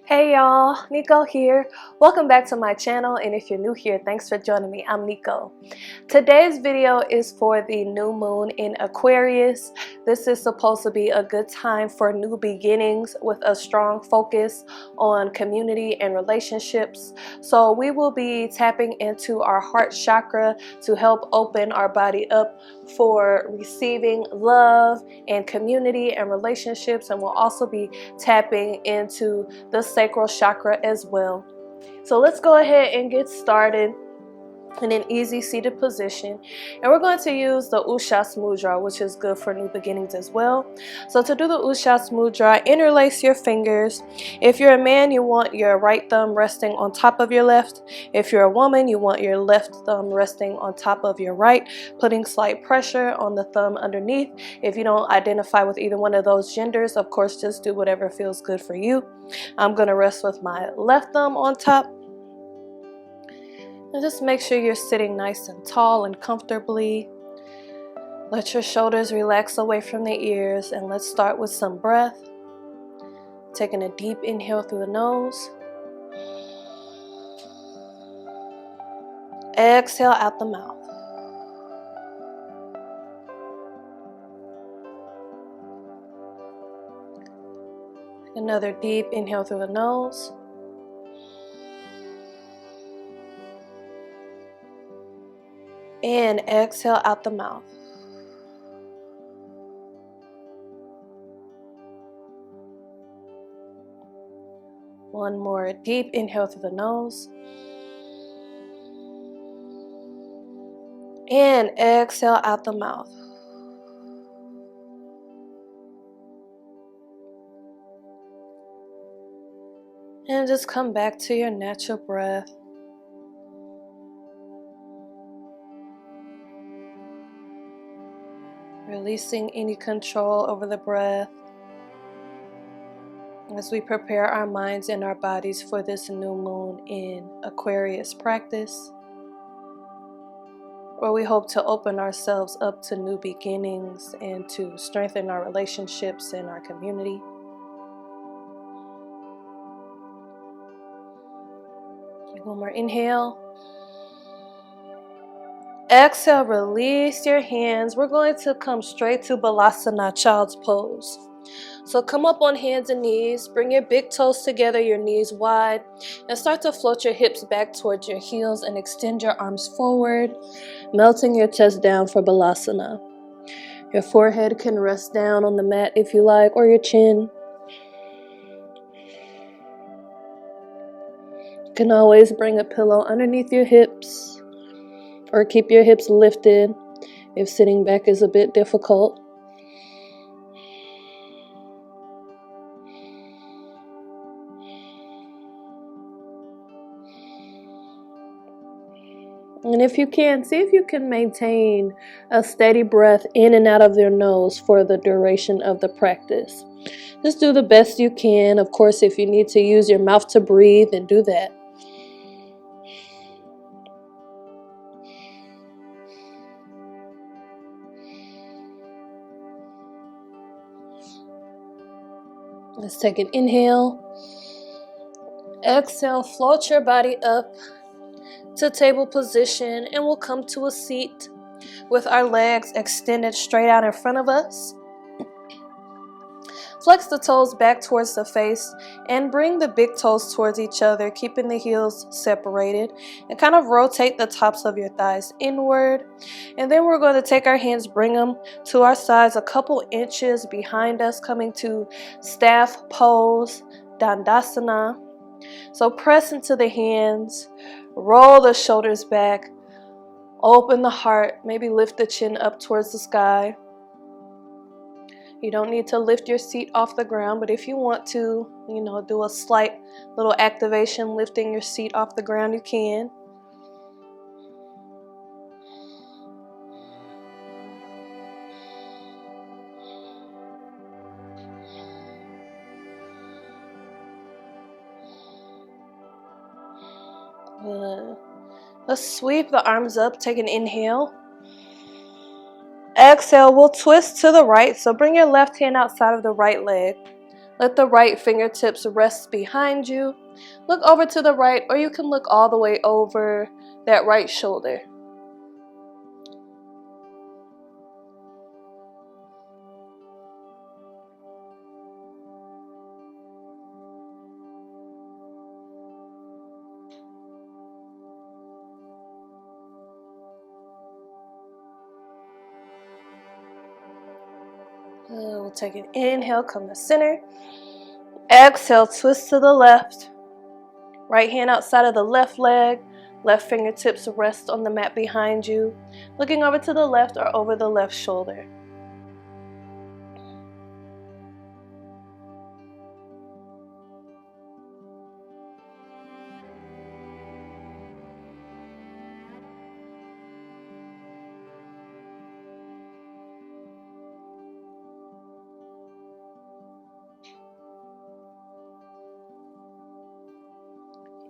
Hey y'all, Nico here. Welcome back to my channel, and if you're new here, thanks for joining me. I'm Nico. Today's video is for the new moon in Aquarius. This is supposed to be a good time for new beginnings with a strong focus on community and relationships. So we will be tapping into our heart chakra to help open our body up for receiving love and community and relationships, and we'll also be tapping into the sacral chakra as well. So let's go ahead and get started in an easy seated position, and we're going to use the Ushas Mudra, which is good for new beginnings as well. So to do the Ushas Mudra, interlace your fingers. If you're a man, you want your right thumb resting on top of your left. If you're a woman, you want your left thumb resting on top of your right, putting slight pressure on the thumb underneath. If you don't identify with either one of those genders, of course, just do whatever feels good for you. I'm going to rest with my left thumb on top. And just make sure you're sitting nice and tall and comfortably. Let your shoulders relax away from the ears, and let's start with some breath. Taking a deep inhale through the nose. Exhale out the mouth. Another deep inhale through the nose. And exhale out the mouth. One more deep inhale through the nose. And exhale out the mouth. And just come back to your natural breath. Releasing any control over the breath as we prepare our minds and our bodies for this new moon in Aquarius practice, where we hope to open ourselves up to new beginnings and to strengthen our relationships and our community. One more inhale. Exhale, release your hands. We're going to come straight to Balasana, child's pose. So come up on hands and knees, bring your big toes together, your knees wide, and start to float your hips back towards your heels and extend your arms forward, melting your chest down for Balasana. Your forehead can rest down on the mat if you like, or your chin. You can always bring a pillow underneath your hips, or keep your hips lifted if sitting back is a bit difficult. And if you can, see if you can maintain a steady breath in and out of your nose for the duration of the practice. Just do the best you can. Of course, if you need to use your mouth to breathe, then do that. Let's take an inhale. Exhale, float your body up to table position, and we'll come to a seat with our legs extended straight out in front of us. Flex the toes back towards the face and bring the big toes towards each other, keeping the heels separated, and kind of rotate the tops of your thighs inward. And then we're going to take our hands, bring them to our sides a couple inches behind us, coming to staff pose, Dandasana. So press into the hands, roll the shoulders back, open the heart, maybe lift the chin up towards the sky. You don't need to lift your seat off the ground, but if you want to, do a slight little activation, lifting your seat off the ground, you can. Good. Let's sweep the arms up, take an inhale. Exhale, we'll twist to the right. So bring your left hand outside of the right leg. Let the right fingertips rest behind you. Look over to the right, or you can look all the way over that right shoulder. We'll take an inhale, come to center. Exhale, twist to the left. Right hand outside of the left leg. Left fingertips rest on the mat behind you. Looking over to the left or over the left shoulder.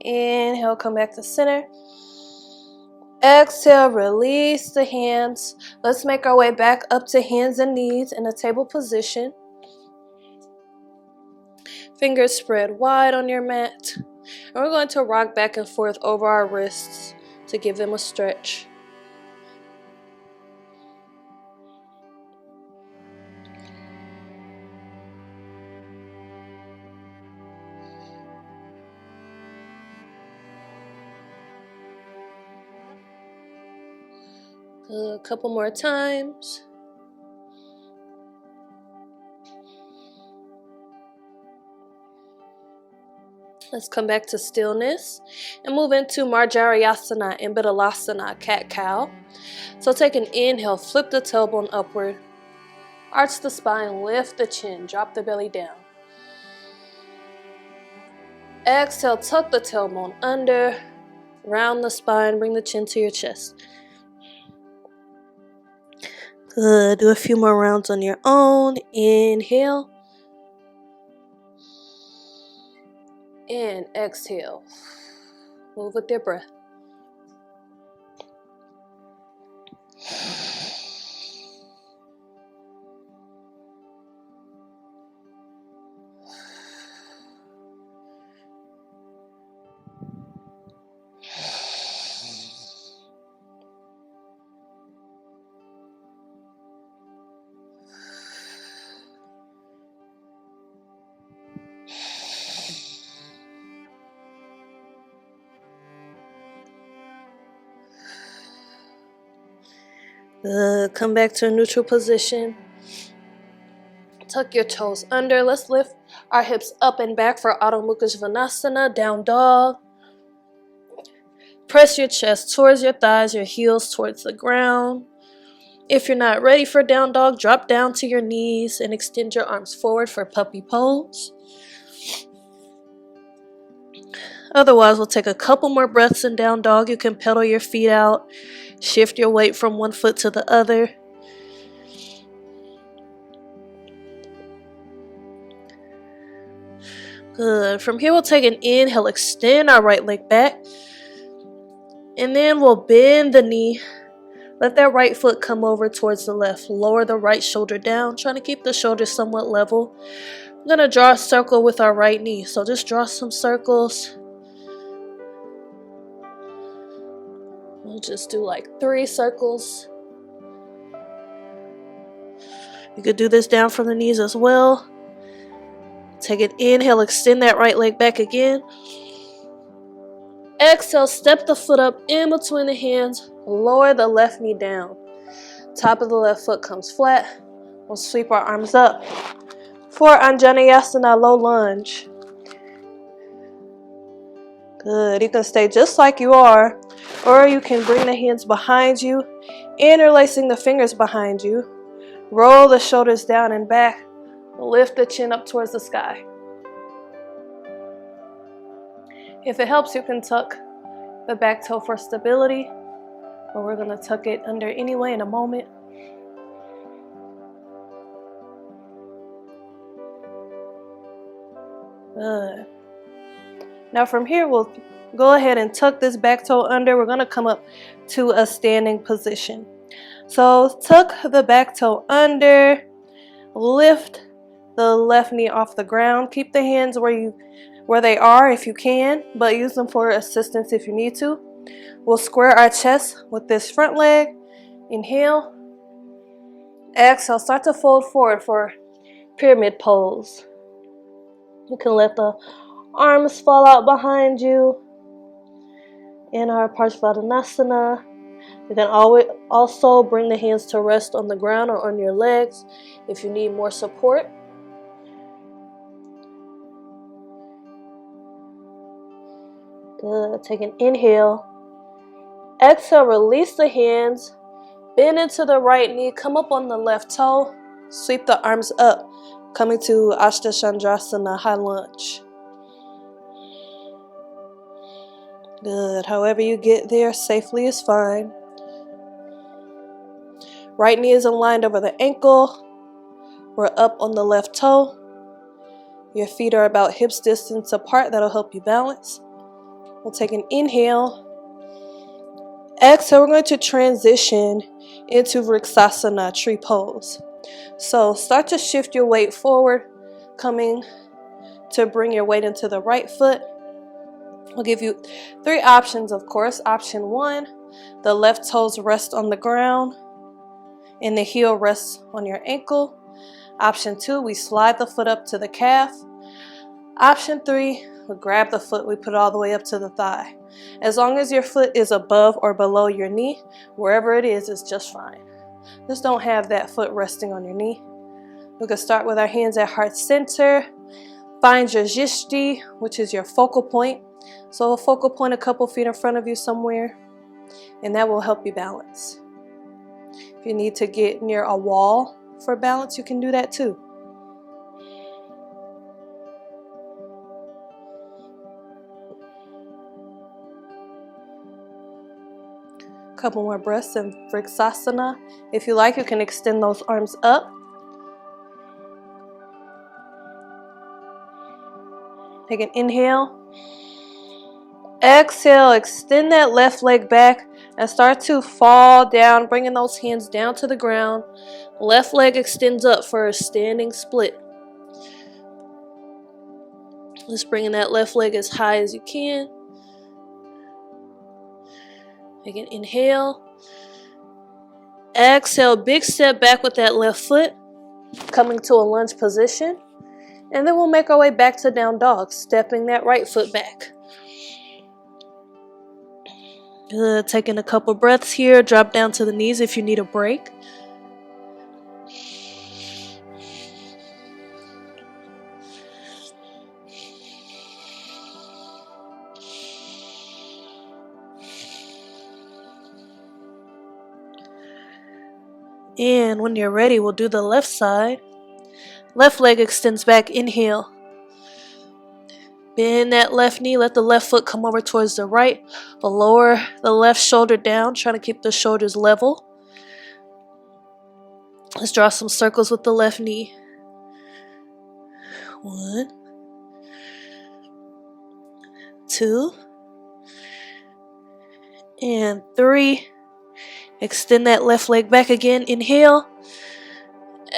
Inhale, come back to center. Exhale, release the hands. Let's make our way back up to hands and knees in a table position. Fingers spread wide on your mat. And we're going to rock back and forth over our wrists to give them a stretch. A couple more times. Let's come back to stillness and move into Marjarayasana and Baddhalasana, cat-cow. So take an inhale, flip the tailbone upward, arch the spine, lift the chin, drop the belly down. Exhale, tuck the tailbone under, round the spine, bring the chin to your chest. Good. Do a few more rounds on your own. Inhale. And exhale. Move with your breath. Come back to a neutral position. Tuck your toes under. Let's lift our hips up and back for Adho Mukha Svanasana, down dog. Press your chest towards your thighs, your heels towards the ground. If you're not ready for down dog, drop down to your knees and extend your arms forward for puppy pose. Otherwise, we'll take a couple more breaths in down dog. You can pedal your feet out, shift your weight from one foot to the other. Good. From here, we'll take an inhale, extend our right leg back. And then we'll bend the knee. Let that right foot come over towards the left. Lower the right shoulder down, trying to keep the shoulders somewhat level. I'm going to draw a circle with our right knee. So just draw some circles. We'll just do like 3 circles. You could do this down from the knees as well. Take an inhale, extend that right leg back again. Exhale, step the foot up in between the hands. Lower the left knee down. Top of the left foot comes flat. We'll sweep our arms up for Anjaneyasana, low lunge. Good. You can stay just like you are, or you can bring the hands behind you, interlacing the fingers behind you. Roll the shoulders down and back. Lift the chin up towards the sky. If it helps, you can tuck the back toe for stability, but we're going to tuck it under anyway in a moment. Good. Now from here, we'll go ahead and tuck this back toe under. We're going to come up to a standing position. So tuck the back toe under, lift the left knee off the ground. Keep the hands where they are if you can, but use them for assistance if you need to. We'll square our chest with this front leg. Inhale. Exhale, start to fold forward for pyramid pose. You can let the arms fall out behind you in our Parsvadhanasana. You can always also bring the hands to rest on the ground or on your legs if you need more support. Good. Take an inhale. Exhale, release the hands. Bend into the right knee. Come up on the left toe. Sweep the arms up. Coming to Ashtachandrasana, high lunge. Good. However you get there safely is fine. Right knee is aligned over the ankle. We're up on the left toe. Your feet are about hips distance apart. That'll help you balance. We'll take an inhale. Exhale, we're going to transition into Vrksasana, tree pose. So start to shift your weight forward, coming to bring your weight into the right foot. We'll give you 3 options, of course. Option 1, the left toes rest on the ground and the heel rests on your ankle. Option 2, we slide the foot up to the calf. Option 3, we grab the foot, we put it all the way up to the thigh. As long as your foot is above or below your knee, wherever it is just fine. Just don't have that foot resting on your knee. We can start with our hands at heart center. Find your jishti, which is your focal point. So a focal point a couple feet in front of you somewhere, and that will help you balance. If you need to get near a wall for balance, you can do that too. Couple more breaths in Vrksasana. If you like, you can extend those arms up. Take an inhale. Exhale, extend that left leg back and start to fall down, bringing those hands down to the ground. Left leg extends up for a standing split. Just bringing that left leg as high as you can. Take an inhale. Exhale, big step back with that left foot, coming to a lunge position. And then we'll make our way back to down dog, stepping that right foot back. Good. Taking a couple breaths here. Drop down to the knees if you need a break. And when you're ready, we'll do the left side. Left leg extends back. Inhale. Bend that left knee. Let the left foot come over towards the right. Lower the left shoulder down. Trying to keep the shoulders level. Let's draw some circles with the left knee. 1, 2, and 3. Extend that left leg back again. Inhale.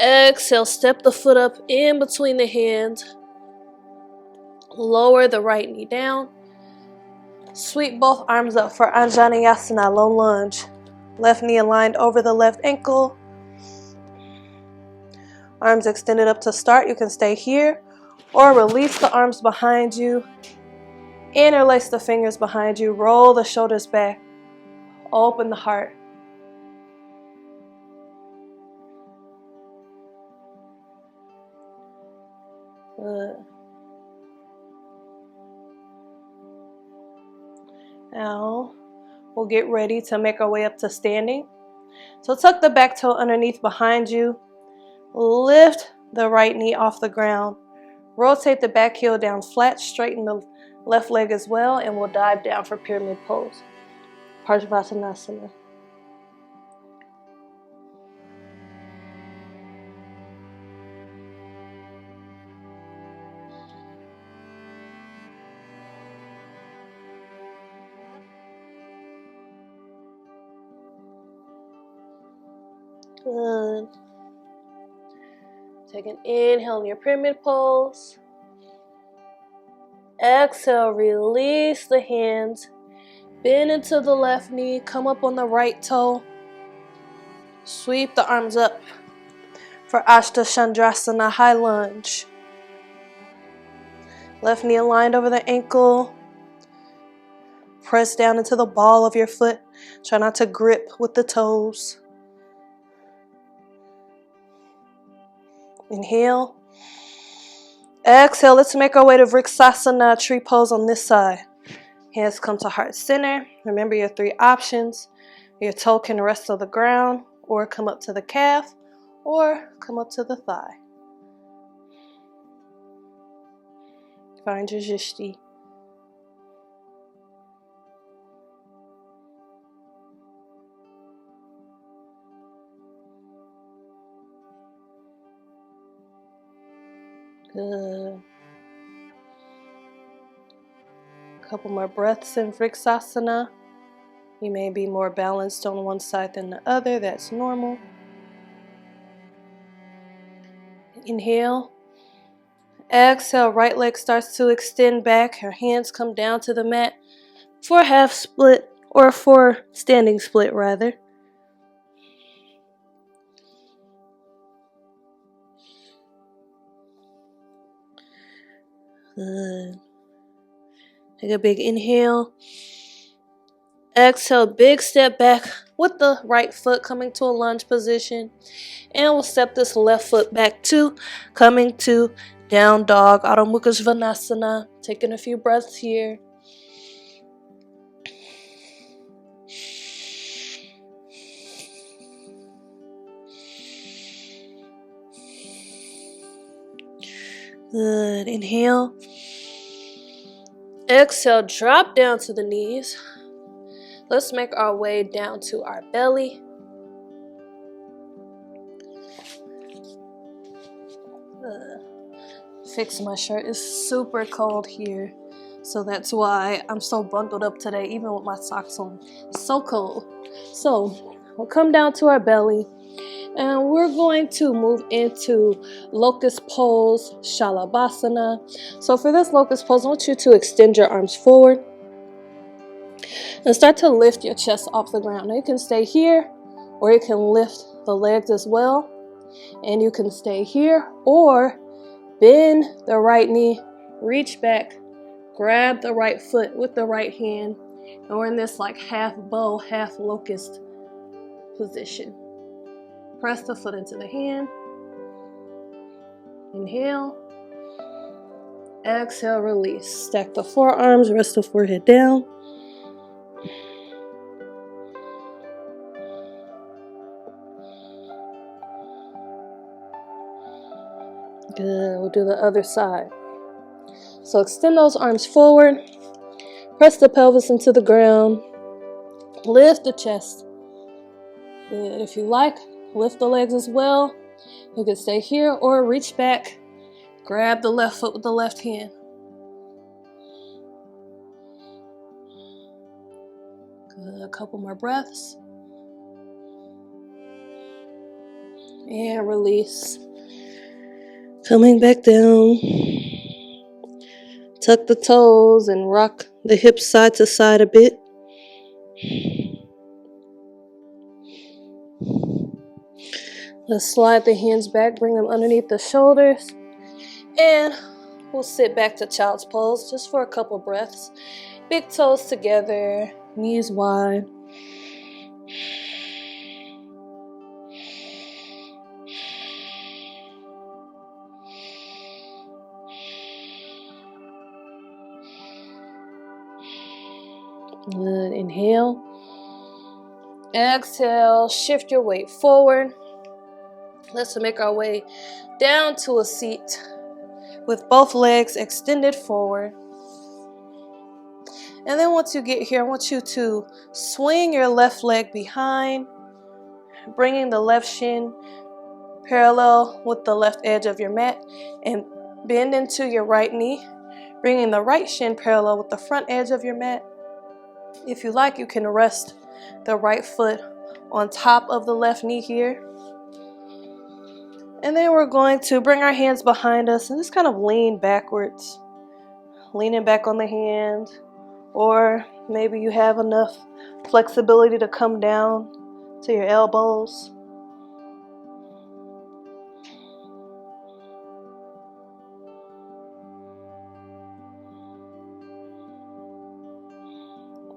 Exhale. Step the foot up in between the hands. Lower the right knee down. Sweep both arms up for Anjaneyasana, low lunge. Left knee aligned over the left ankle. Arms extended up to start. You can stay here or release the arms behind you. Interlace the fingers behind you. Roll the shoulders back. Open the heart. Good. Now we'll get ready to make our way up to standing. So tuck the back toe underneath behind you. Lift the right knee off the ground. Rotate the back heel down flat. Straighten the left leg as well, and we'll dive down for pyramid pose. Parsvadhanasana. Good. Take an inhale in your pyramid pose. Exhale, release the hands. Bend into the left knee, come up on the right toe. Sweep the arms up for Chandrasana, high lunge. Left knee aligned over the ankle. Press down into the ball of your foot. Try not to grip with the toes. Inhale. Exhale, let's make our way to Vrksasana, tree pose on this side. Hands come to heart center. Remember your 3 options. Your toe can rest on the ground, or come up to the calf, or come up to the thigh. Find your jishti. Good. Couple more breaths in Vrksasana. You may be more balanced on one side than the other. That's normal. Inhale. Exhale, right leg starts to extend back. Your hands come down to the mat for a half split, or for standing split rather. Good. Take a big inhale. Exhale, big step back with the right foot coming to a lunge position. And we'll step this left foot back to coming to down dog, Adho Mukha Svanasana. Taking a few breaths here. Good. Inhale. Exhale, drop down to the knees. Let's make our way down to our belly. Fix my shirt. It's super cold here, so that's why I'm so bundled up today, even with my socks on. It's so cold. So we'll come down to our belly, and we're going to move into locust pose, Shalabhasana. So for this locust pose, I want you to extend your arms forward and start to lift your chest off the ground. Now you can stay here, or you can lift the legs as well, and you can stay here, or bend the right knee, reach back, grab the right foot with the right hand, and we're in this like half bow, half locust position. Press the foot into the hand. Inhale. Exhale, release. Stack the forearms, rest the forehead down. Good. We'll do the other side. So extend those arms forward. Press the pelvis into the ground. Lift the chest. Good. If you like, lift the legs as well. You can stay here or reach back. Grab the left foot with the left hand. Good. A couple more breaths. And release. Coming back down. Tuck the toes and rock the hips side to side a bit. Let's slide the hands back, bring them underneath the shoulders. And we'll sit back to child's pose just for a couple breaths. Big toes together, knees wide. Good. Inhale. Exhale. Shift your weight forward. Let's make our way down to a seat with both legs extended forward. And then once you get here, I want you to swing your left leg behind, bringing the left shin parallel with the left edge of your mat, and bend into your right knee, bringing the right shin parallel with the front edge of your mat. If you like, you can rest the right foot on top of the left knee here. And then we're going to bring our hands behind us and just kind of lean backwards, leaning back on the hand, or maybe you have enough flexibility to come down to your elbows.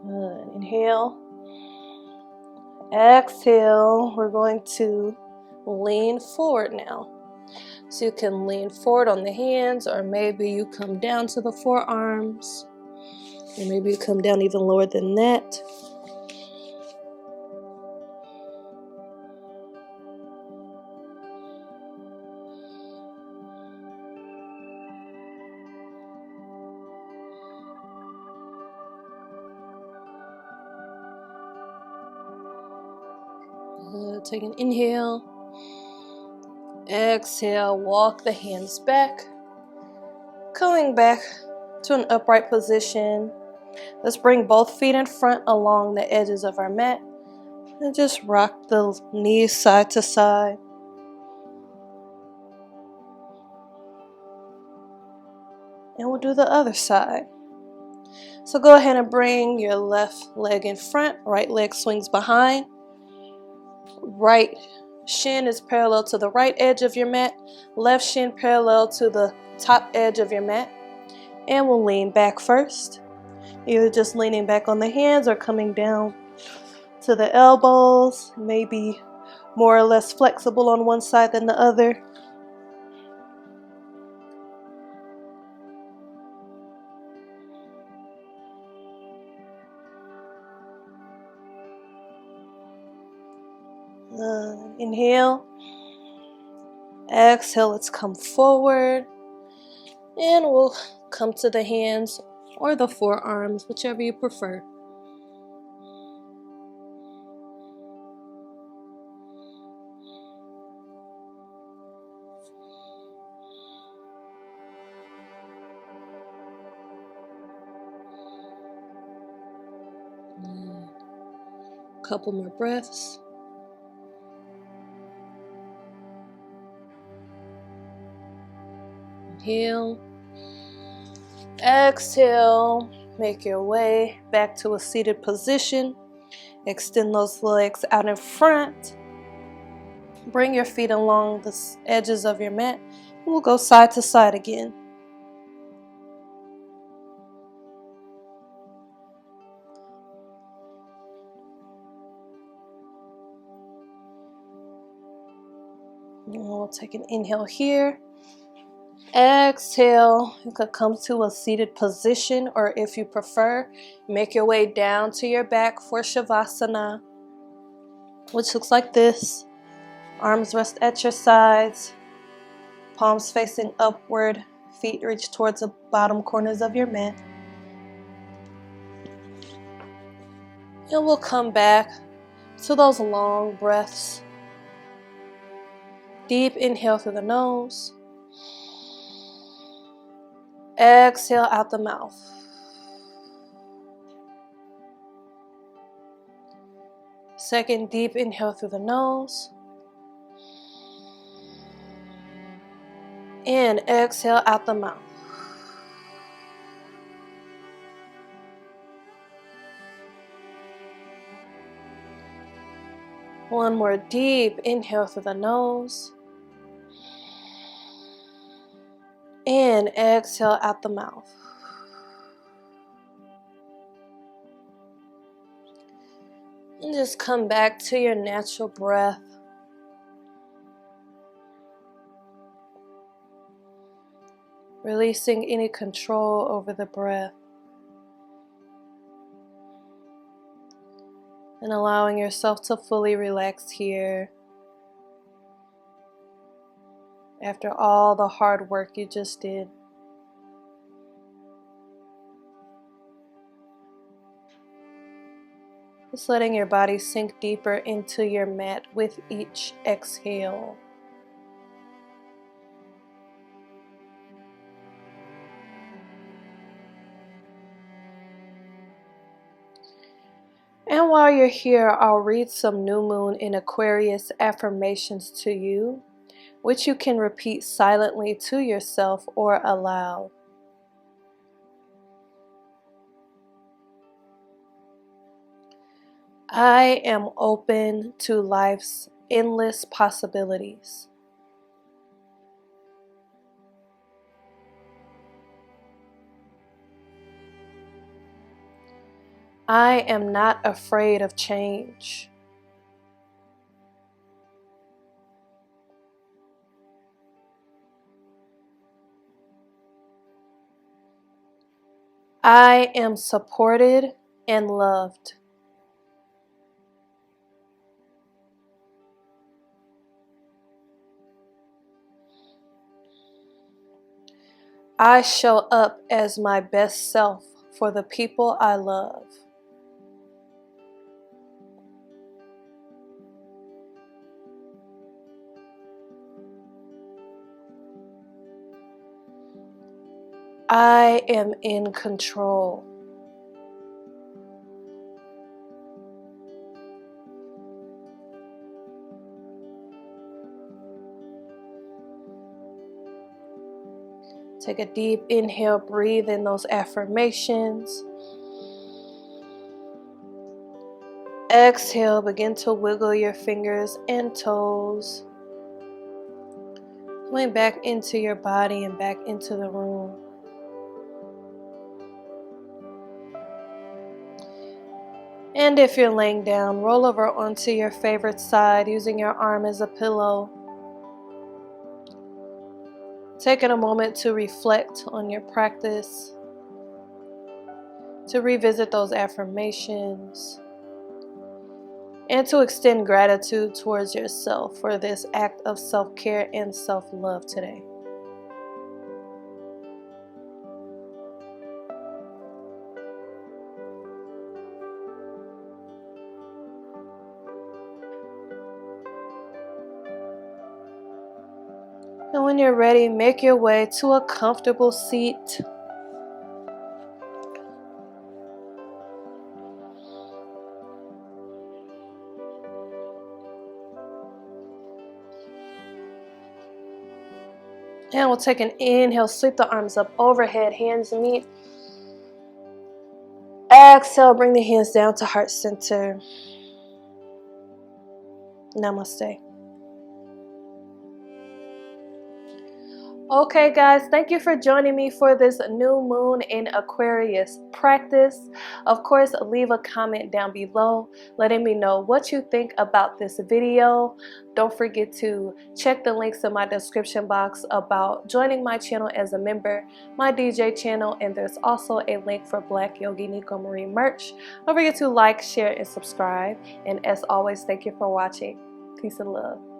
Good. Inhale. Exhale. We're going to lean forward now. So you can lean forward on the hands, or maybe you come down to the forearms, or maybe you come down even lower than that. Take an inhale. Exhale, walk the hands back. Coming back to an upright position. Let's bring both feet in front along the edges of our mat. And just rock the knees side to side. And we'll do the other side. So go ahead and bring your left leg in front. Right leg swings behind. Right shin is parallel to the right edge of your mat. Left shin parallel to the top edge of your mat. And we'll lean back first. Either just leaning back on the hands or coming down to the elbows. Maybe more or less flexible on one side than the other. Inhale. Exhale, let's come forward. And we'll come to the hands or the forearms, whichever you prefer. Couple more breaths. Inhale. Exhale. Make your way back to a seated position. Extend those legs out in front. Bring your feet along the edges of your mat. And we'll go side to side again. And we'll take an inhale here. Exhale. You could come to a seated position, or if you prefer, make your way down to your back for Savasana, which looks like this. Arms rest at your sides, palms facing upward, feet reach towards the bottom corners of your mat. And we'll come back to those long breaths. Deep inhale through the nose. Exhale out the mouth. Second deep inhale through the nose. And exhale out the mouth. One more deep inhale through the nose. And exhale out the mouth. And just come back to your natural breath. Releasing any control over the breath. And allowing yourself to fully relax here after all the hard work you just did. Just letting your body sink deeper into your mat with each exhale. And while you're here, I'll read some new moon in Aquarius affirmations to you. which you can repeat silently to yourself or aloud. I am open to life's endless possibilities. I am not afraid of change. I am supported and loved. I show up as my best self for the people I love. I am in control. Take a deep inhale, breathe in those affirmations. Exhale, begin to wiggle your fingers and toes. Going back into your body and back into the room. And if you're laying down, roll over onto your favorite side using your arm as a pillow. Taking a moment to reflect on your practice, to revisit those affirmations, and to extend gratitude towards yourself for this act of self-care and self-love today. And when you're ready, make your way to a comfortable seat. And we'll take an inhale, sweep the arms up overhead, hands meet. Exhale, bring the hands down to heart center. Namaste. Okay guys, thank you for joining me for this new moon in Aquarius practice. Of course, leave a comment down below letting me know what you think about this video. Don't forget to check the links in my description box about joining my channel as a member, my DJ channel, and there's also a link for Black Yogi Nico Marie merch. Don't forget to like, share, and subscribe. And as always, thank you for watching. Peace and love.